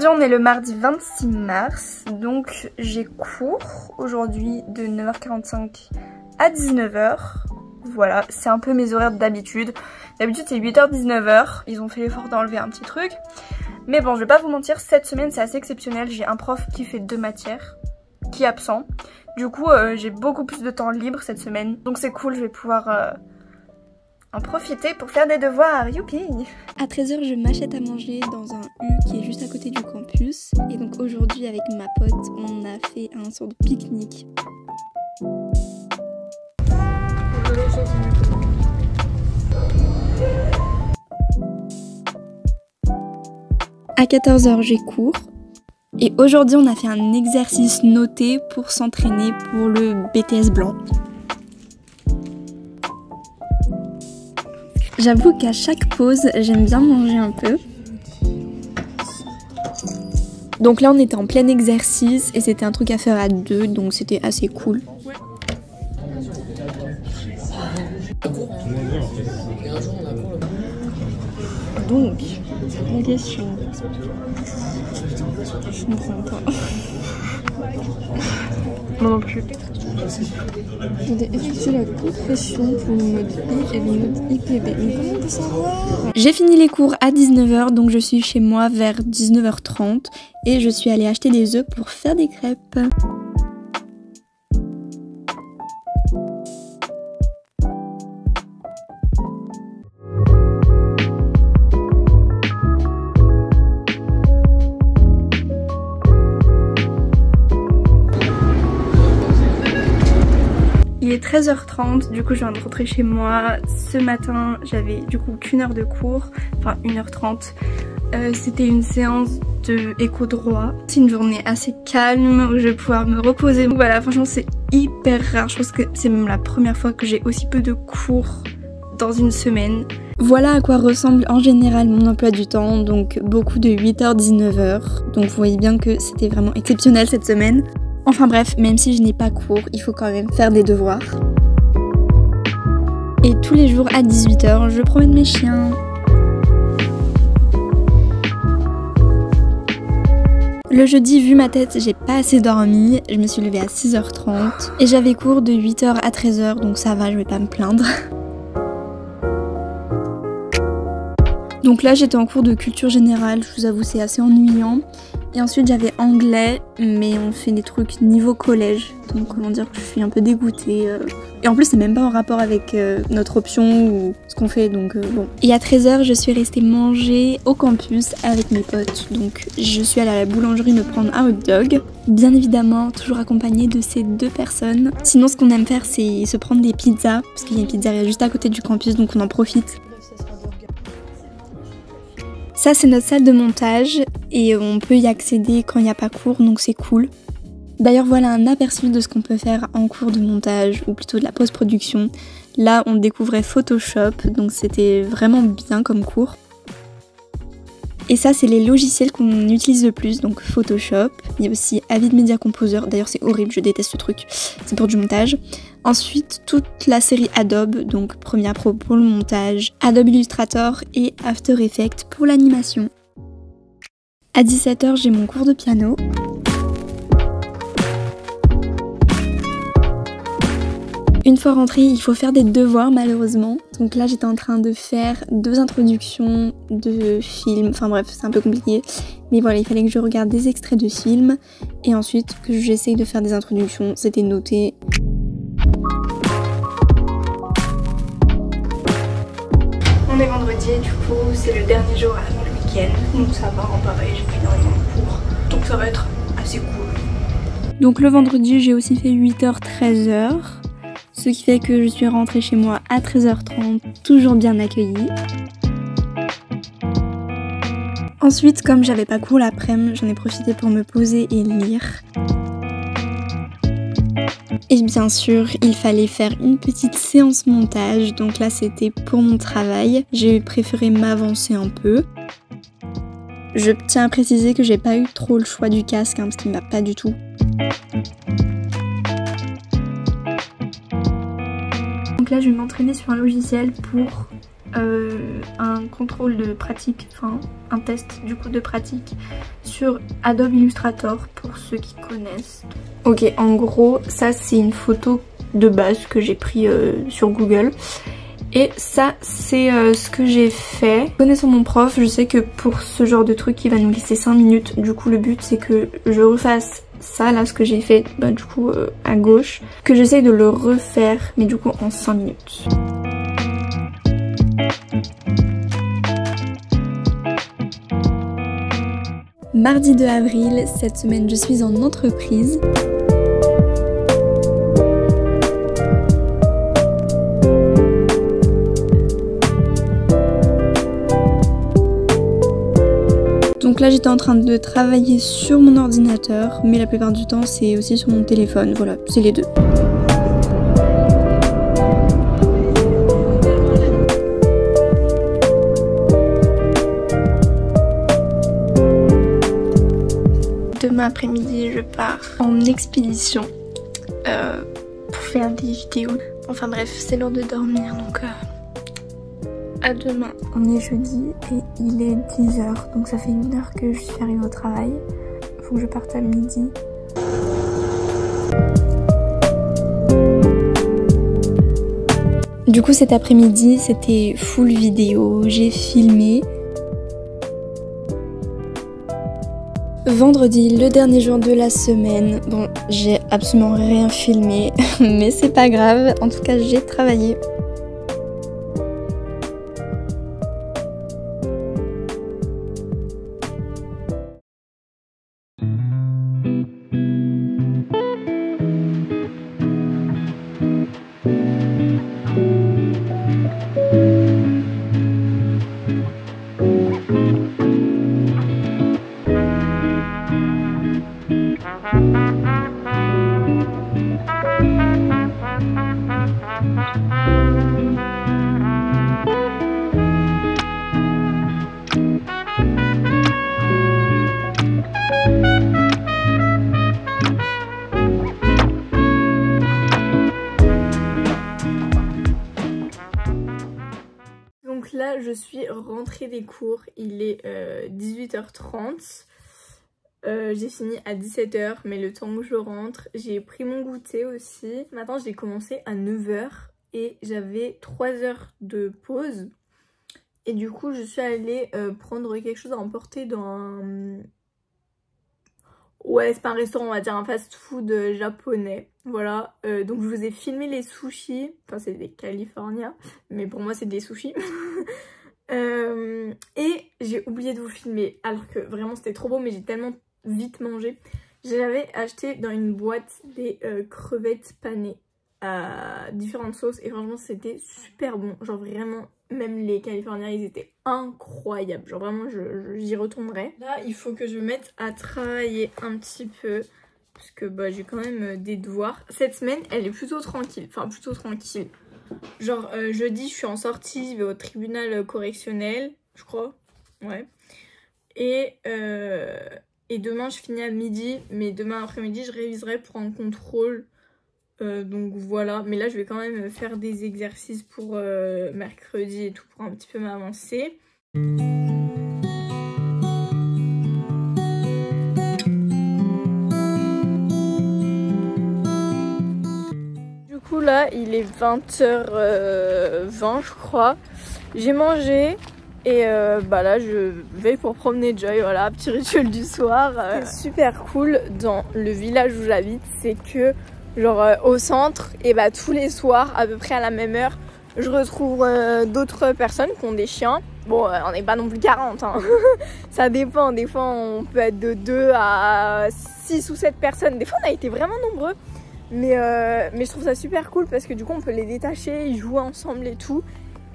Aujourd'hui on est le mardi 26 mars, donc j'ai cours aujourd'hui de 9h45 à 19h. Voilà, c'est un peu mes horaires d'habitude. D'habitude c'est 8h-19h, ils ont fait l'effort d'enlever un petit truc. Mais bon, je vais pas vous mentir, cette semaine c'est assez exceptionnel. J'ai un prof qui fait 2 matières, qui est absent. Du coup j'ai beaucoup plus de temps libre cette semaine. Donc c'est cool, je vais pouvoir en profiter pour faire des devoirs, youpi! À 13h, je m'achète à manger dans un U qui est juste à côté du campus. Et donc aujourd'hui, avec ma pote, on a fait un sort de pique-nique. À 14h, j'ai cours. Et aujourd'hui, on a fait un exercice noté pour s'entraîner pour le BTS blanc. J'avoue qu'à chaque pause, j'aime bien manger un peu. Donc là, on était en plein exercice et c'était un truc à faire à 2, donc c'était assez cool. Donc, la question. Je ne comprends pas. Moi non plus. Je vais effectuer la compression pour le mode I et le mode IPB. Mais comment on peut savoir? J'ai fini les cours à 19h, donc je suis chez moi vers 19h30 et je suis allée acheter des œufs pour faire des crêpes. Il est 13h30, du coup je viens de rentrer chez moi. Ce matin j'avais du coup qu'une heure de cours, enfin 1h30. C'était une séance de éco-droit. C'est une journée assez calme où je vais pouvoir me reposer. Voilà, franchement c'est hyper rare, je pense que c'est même la première fois que j'ai aussi peu de cours dans une semaine. Voilà à quoi ressemble en général mon emploi du temps, donc beaucoup de 8h-19h. Donc vous voyez bien que c'était vraiment exceptionnel cette semaine. Enfin bref, même si je n'ai pas cours, il faut quand même faire des devoirs. Et tous les jours à 18h, je promène mes chiens. Le jeudi, vu ma tête, j'ai pas assez dormi. Je me suis levée à 6h30 et j'avais cours de 8h à 13h, donc ça va, je vais pas me plaindre. Donc là, j'étais en cours de culture générale, je vous avoue, c'est assez ennuyant. Et ensuite j'avais anglais, mais on fait des trucs niveau collège, donc comment dire que je suis un peu dégoûtée. Et en plus c'est même pas en rapport avec notre option ou ce qu'on fait, donc bon. Et à 13h je suis restée manger au campus avec mes potes, donc je suis allée à la boulangerie me prendre un hot dog. Bien évidemment toujours accompagnée de ces 2 personnes. Sinon ce qu'on aime faire c'est se prendre des pizzas, parce qu'il y a une pizzeria juste à côté du campus, donc on en profite. Ça c'est notre salle de montage et on peut y accéder quand il n'y a pas cours, donc c'est cool. D'ailleurs voilà un aperçu de ce qu'on peut faire en cours de montage ou plutôt de la post-production. Là on découvrait Photoshop, donc c'était vraiment bien comme cours. Et ça c'est les logiciels qu'on utilise le plus, donc Photoshop. Il y a aussi Avid Media Composer, d'ailleurs c'est horrible, je déteste ce truc, c'est pour du montage. Ensuite toute la série Adobe, donc Premiere Pro pour le montage, Adobe Illustrator et After Effects pour l'animation. À 17h j'ai mon cours de piano. Une fois rentrée, il faut faire des devoirs malheureusement. Donc là j'étais en train de faire 2 introductions de films, enfin bref c'est un peu compliqué. Mais voilà, il fallait que je regarde des extraits de films et ensuite que j'essaye de faire des introductions, c'était noté. On est vendredi, du coup c'est le dernier jour avant le week-end, donc ça va, en pareil j'ai pas énormément de cours, donc ça va être assez cool. Donc le vendredi j'ai aussi fait 8h-13h. Ce qui fait que je suis rentrée chez moi à 13h30, toujours bien accueillie. Ensuite, comme j'avais pas cours l'après-midi, j'en ai profité pour me poser et lire. Et bien sûr, il fallait faire une petite séance montage, donc là c'était pour mon travail. J'ai préféré m'avancer un peu. Je tiens à préciser que j'ai pas eu trop le choix du casque, parce qu'il ne va pas du tout. Donc là je vais m'entraîner sur un logiciel pour un contrôle de pratique, enfin un test du coup de pratique sur Adobe Illustrator pour ceux qui connaissent. Ok, en gros ça c'est une photo de base que j'ai pris sur Google. Et ça c'est ce que j'ai fait. Connaissant mon prof, je sais que pour ce genre de truc il va nous laisser 5 minutes. Du coup le but c'est que je refasse ça là, ce que j'ai fait du coup à gauche. Que j'essaye de le refaire mais du coup en 5 minutes. Mardi 2 avril, cette semaine je suis en entreprise. Donc là j'étais en train de travailler sur mon ordinateur, mais la plupart du temps c'est aussi sur mon téléphone, voilà, c'est les deux. Demain après-midi je pars en expédition pour faire des vidéos. Enfin bref, c'est l'heure de dormir donc à demain. On est jeudi et il est 10h, donc ça fait 1 heure que je suis arrivée au travail. Faut que je parte à midi. Du coup cet après-midi c'était full vidéo, j'ai filmé. Vendredi, le dernier jour de la semaine, bon j'ai absolument rien filmé mais c'est pas grave, en tout cas j'ai travaillé. Donc là je suis rentrée des cours, il est 18h30. J'ai fini à 17h mais le temps que je rentre, j'ai pris mon goûter aussi. Maintenant j'ai commencé à 9h et j'avais 3 heures de pause. Et du coup je suis allée prendre quelque chose à emporter dans un... Ouais, c'est pas un restaurant, on va dire un fast-food japonais. Voilà, donc je vous ai filmé les sushis. Enfin c'est des California, mais pour moi c'est des sushis. Et j'ai oublié de vous filmer, alors que vraiment c'était trop beau, mais j'ai tellement vite mangé. J'avais acheté dans une boîte des crevettes panées à différentes sauces et franchement c'était super bon. Genre vraiment, même les Californiens ils étaient incroyables. Genre vraiment j'y retournerai. Là il faut que je me mette à travailler un petit peu parce que j'ai quand même des devoirs. Cette semaine elle est plutôt tranquille, enfin plutôt tranquille. Genre jeudi je suis en sortie, je vais au tribunal correctionnel, je crois. Ouais. Et demain je finis à midi, mais demain après-midi je réviserai pour un contrôle. Donc voilà, mais là je vais quand même faire des exercices pour mercredi et tout pour un petit peu m'avancer. Du coup là il est 20h20 je crois. J'ai mangé. Et là je vais pour promener Joy, voilà, petit rituel du soir. C'est super cool dans le village où j'habite, c'est que genre au centre, et tous les soirs à peu près à la même heure, je retrouve d'autres personnes qui ont des chiens. Bon, on n'est pas non plus 40 hein. Ça dépend, des fois on peut être de 2 à 6 ou 7 personnes, des fois on a été vraiment nombreux. Mais je trouve ça super cool parce que du coup on peut les détacher, ils jouent ensemble et tout.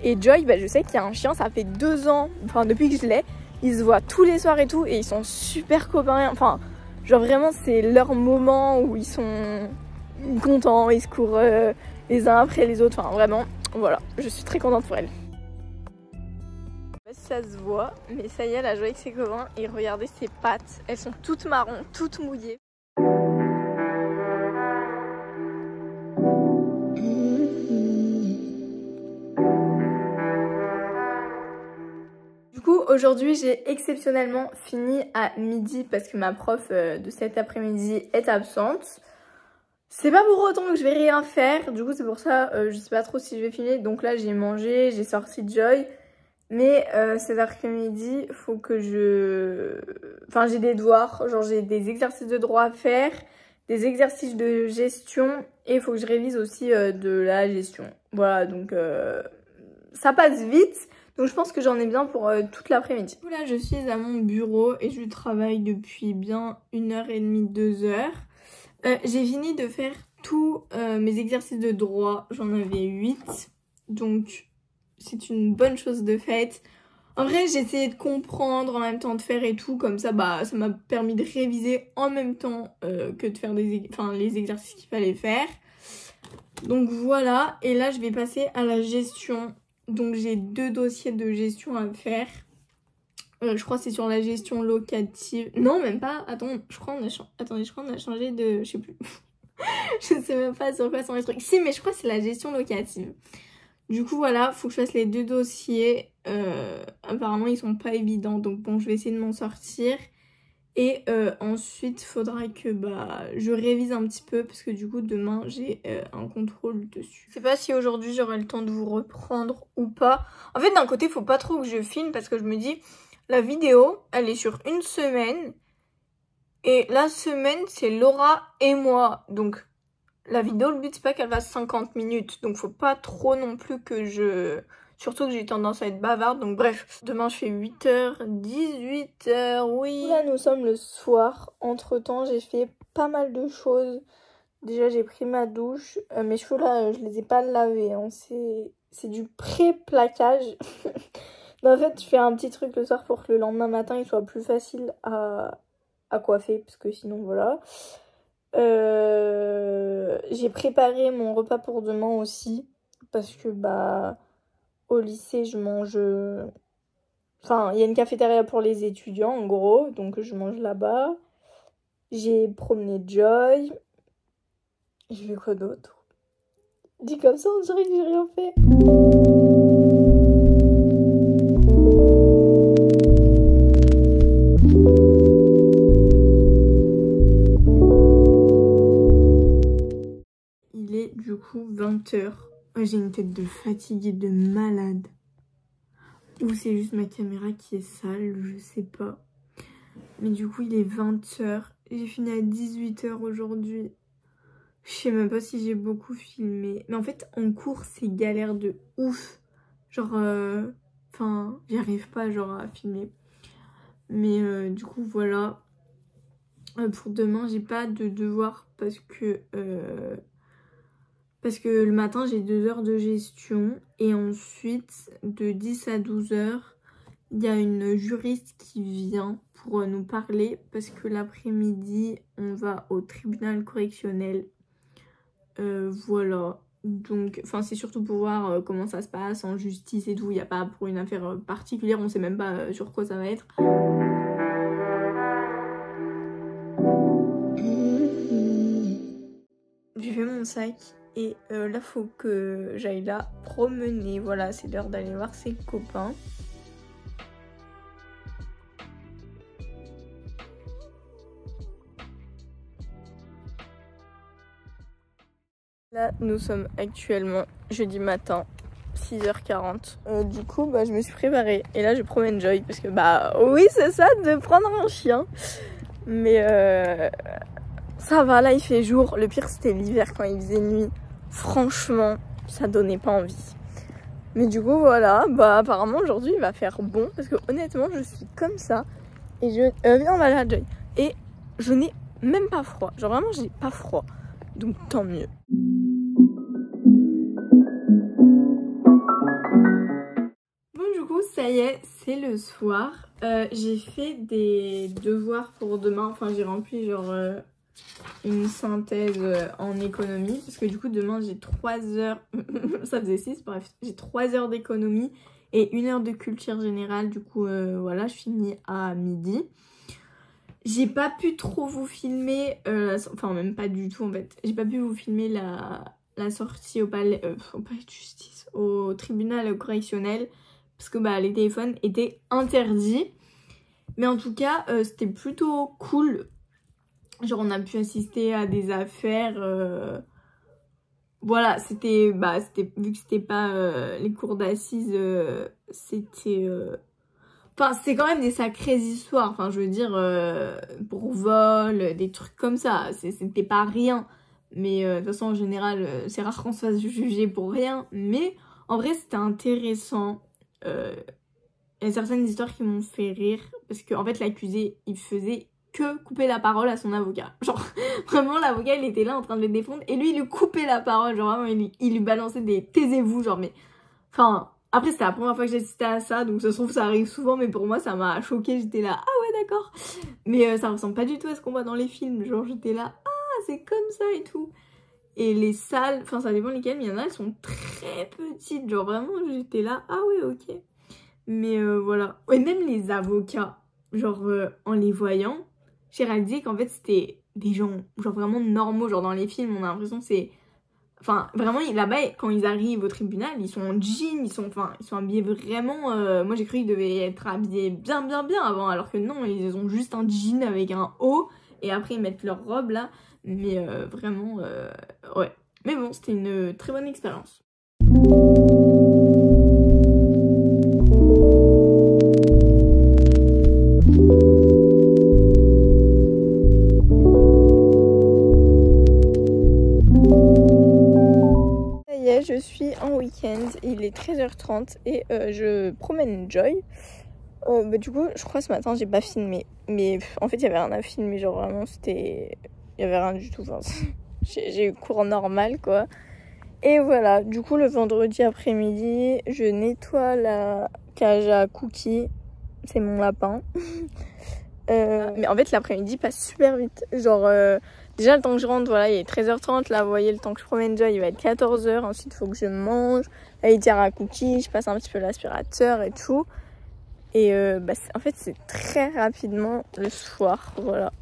Et Joy, je sais qu'il y a un chien, ça fait 2 ans, enfin depuis que je l'ai, ils se voient tous les soirs et tout et ils sont super copains. Enfin, genre vraiment c'est leur moment où ils sont contents, ils se courent les uns après les autres. Enfin vraiment, voilà, je suis très contente pour elle. Je sais pas si ça se voit, mais ça y est, elle a joué avec ses copains et regardez ses pattes, elles sont toutes marron, toutes mouillées. aujourd'hui j'ai exceptionnellement fini à midi parce que ma prof de cet après-midi est absente. C'est pas pour autant que je vais rien faire, du coup c'est pour ça je sais pas trop si je vais finir. Donc là j'ai mangé, j'ai sorti Joy, mais cet après-midi faut que enfin j'ai des devoirs, genre j'ai des exercices de droit à faire, des exercices de gestion et il faut que je révise aussi de la gestion. Voilà, donc ça passe vite. Donc je pense que j'en ai bien pour toute l'après-midi. Là je suis à mon bureau et je travaille depuis bien 1h30, 2h. J'ai fini de faire tous mes exercices de droit, j'en avais 8. Donc c'est une bonne chose de faite. En vrai j'ai essayé de comprendre en même temps de faire et tout, comme ça bah ça m'a permis de réviser en même temps que de faire les exercices qu'il fallait faire. Donc voilà, et là je vais passer à la gestion. Donc j'ai 2 dossiers de gestion à faire. Je crois que c'est sur la gestion locative. Non, même pas. Attends, je crois qu'on a changé de... Je sais plus. Je sais même pas sur quoi sont les trucs. Si, mais je crois que c'est la gestion locative. Du coup, voilà, faut que je fasse les 2 dossiers. Apparemment, ils sont pas évidents. Donc bon, je vais essayer de m'en sortir. Et ensuite, faudra que je révise un petit peu parce que du coup, demain, j'ai un contrôle dessus. Je sais pas si aujourd'hui, j'aurai le temps de vous reprendre ou pas. En fait, d'un côté, faut pas trop que je filme parce que je me dis, la vidéo, elle est sur une semaine. Et la semaine, c'est Laura et moi. Donc, la vidéo, le but, c'est pas qu'elle fasse 50 minutes. Donc, faut pas trop non plus que je... Surtout que j'ai tendance à être bavarde, donc bref. Demain, je fais 8h, 18h, oui. Là, nous sommes le soir. Entre-temps, j'ai fait pas mal de choses. Déjà, j'ai pris ma douche. Mes cheveux, là, je les ai pas lavés. Hein. C'est du pré-plaquage. Mais en fait, je fais un petit truc le soir pour que le lendemain matin, il soit plus facile à coiffer. Parce que sinon, voilà. J'ai préparé mon repas pour demain aussi. Parce que, au lycée, je mange... Enfin, il y a une cafétéria pour les étudiants, en gros. Donc, je mange là-bas. J'ai promené Joy. J'ai fait quoi d'autre? Dit comme ça, on dirait que j'ai rien fait. Il est du coup 20h. J'ai une tête de fatiguée, de malade. Ou c'est juste ma caméra qui est sale, je sais pas. Mais du coup, il est 20h. J'ai fini à 18h aujourd'hui. Je sais même pas si j'ai beaucoup filmé. Mais en fait, en cours, c'est galère de ouf. Genre, enfin, j'y arrive pas genre à filmer. Mais du coup, voilà. Pour demain, j'ai pas de devoir parce que le matin, j'ai 2 heures de gestion. Et ensuite, de 10 à 12 heures, il y a une juriste qui vient pour nous parler. Parce que l'après-midi, on va au tribunal correctionnel. Voilà. Donc, enfin, c'est surtout pour voir comment ça se passe en justice et tout. Il n'y a pas pour une affaire particulière. On sait même pas sur quoi ça va être. J'ai fait mon sac. Et là, faut que j'aille la promener. Voilà, c'est l'heure d'aller voir ses copains. Là, nous sommes actuellement jeudi matin, 6h40. Du coup, je me suis préparée. Et là, je promène Joy. Parce que, oui, c'est ça, de prendre un chien. Mais ça va, là, il fait jour. Le pire, c'était l'hiver quand il faisait nuit. Franchement, ça donnait pas envie. Mais du coup, voilà. Apparemment, aujourd'hui, il va faire bon. Parce que, honnêtement, je suis comme ça. Et viens, on va là, Joy. Et je n'ai même pas froid. Genre, vraiment, j'ai pas froid. Donc, tant mieux. Ça y est, c'est le soir. J'ai fait des devoirs pour demain. Enfin, j'ai rempli genre une synthèse en économie. Parce que du coup, demain, j'ai 3 heures. Ça faisait 6, bref. J'ai 3 heures d'économie et 1 heure de culture générale. Du coup, voilà, je finis à midi. J'ai pas pu trop vous filmer. Enfin, même pas du tout en fait. J'ai pas pu vous filmer la sortie au palais de justice, au tribunal correctionnel. parce que bah, les téléphones étaient interdits. Mais en tout cas, c'était plutôt cool. Genre, on a pu assister à des affaires. Voilà, c'était vu que c'était pas les cours d'assises, c'était... Enfin, c'est quand même des sacrées histoires. Enfin, je veux dire, pour vol, des trucs comme ça. C'était pas rien. Mais de toute façon, en général, c'est rare qu'on se fasse juger pour rien. Mais en vrai, c'était intéressant. Il y a certaines histoires qui m'ont fait rire. Parce qu'en fait, l'accusé, il faisait que couper la parole à son avocat. Genre, vraiment, l'avocat, il était là en train de le défendre. Et lui, il lui coupait la parole. Genre, vraiment, il lui balançait des taisez-vous. Genre, mais... Enfin... Après, c'était la première fois que j'assistais à ça, donc ça se trouve, ça arrive souvent, mais pour moi, ça m'a choquée. J'étais là, ah ouais, d'accord. Mais ça ressemble pas du tout à ce qu'on voit dans les films. Genre, j'étais là, ah, c'est comme ça et tout. Et les salles, enfin, ça dépend lesquelles, mais il y en a, elles sont très petites. Genre, vraiment, j'étais là, ah ouais, ok. Mais voilà. Et même les avocats, genre, en les voyant, j'ai réalisé qu'en fait, c'était des gens, genre, vraiment normaux. Genre, dans les films, on a l'impression que c'est... Enfin, vraiment, là-bas, quand ils arrivent au tribunal, ils sont en jean, ils sont habillés vraiment... moi, j'ai cru qu'ils devaient être habillés bien avant, alors que non, ils ont juste un jean avec un haut, et après, ils mettent leur robe, là. Mais vraiment, ouais. Mais bon, c'était une très bonne expérience. Je suis en week-end, il est 13h30 et je promène Joy. Du coup, je crois ce matin j'ai pas filmé, mais en fait il y avait rien à filmer, genre vraiment c'était... Il y avait rien du tout, enfin, j'ai eu cours normal quoi. Et voilà, du coup le vendredi après-midi, je nettoie la cage à Cookie, c'est mon lapin. Mais en fait l'après-midi passe super vite, genre... Déjà, le temps que je rentre, voilà, il est 13h30. Là, vous voyez, le temps que je promène Joy, il va être 14h. Ensuite, il faut que je mange. La litière à Cookie, je passe un petit peu l'aspirateur et tout. Et en fait, c'est très rapidement le soir, voilà.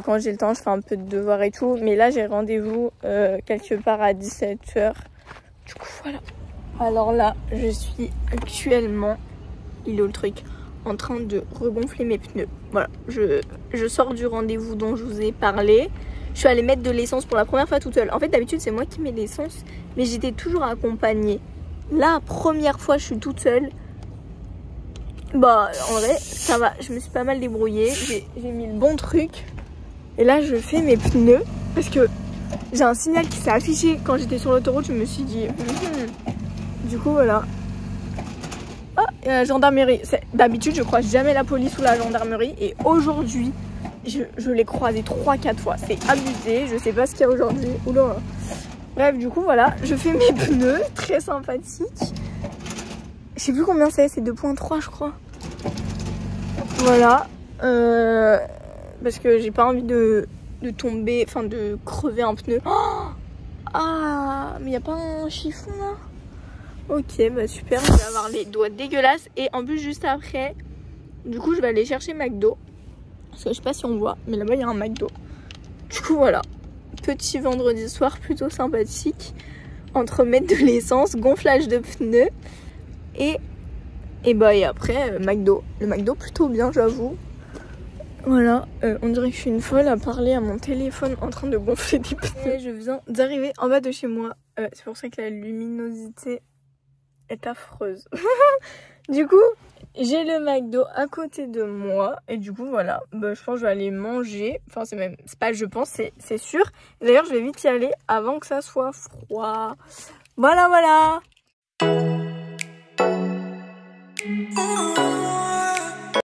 Quand j'ai le temps, je fais un peu de devoirs et tout. Mais là, j'ai rendez-vous quelque part à 17h. Du coup, voilà. Alors là, je suis actuellement... Il est où le truc ? En train de regonfler mes pneus. Voilà, je sors du rendez-vous dont je vous ai parlé. Je suis allée mettre de l'essence pour la première fois toute seule. En fait, d'habitude, c'est moi qui mets l'essence, mais j'étais toujours accompagnée. La première fois, je suis toute seule. Bah, en vrai, ça va. Je me suis pas mal débrouillée. J'ai mis le bon truc. Et là, je fais mes pneus parce que j'ai un signal qui s'est affiché quand j'étais sur l'autoroute. Je me suis dit... Du coup, voilà. Ah, et la gendarmerie. D'habitude, je croise jamais la police ou la gendarmerie. Et aujourd'hui, je l'ai croisé 3-4 fois. C'est abusé. Je sais pas ce qu'il y a aujourd'hui. Oula. Bref, du coup, voilà. Je fais mes pneus. Très sympathique. Je sais plus combien c'est 2.3, je crois. Voilà. Parce que j'ai pas envie de tomber, enfin de crever un pneu. Oh, ah, mais y a pas un chiffon là? Ok, bah super, je vais avoir les doigts dégueulasses. Et en plus, juste après, du coup, je vais aller chercher McDo. Parce que je sais pas si on voit, mais là-bas, il y a un McDo. Du coup, voilà. Petit vendredi soir plutôt sympathique. Entre mettre de l'essence, gonflage de pneus. Et après, McDo. Le McDo, plutôt bien, j'avoue. Voilà, on dirait que je suis une folle à parler à mon téléphone en train de gonfler des pneus. Et je viens d'arriver en bas de chez moi. C'est pour ça que la luminosité est affreuse. Du coup, j'ai le McDo à côté de moi. Et du coup, voilà, bah, je pense que je vais aller manger. Enfin, c'est pas je pense, c'est sûr. D'ailleurs, je vais vite y aller avant que ça soit froid. Voilà, voilà.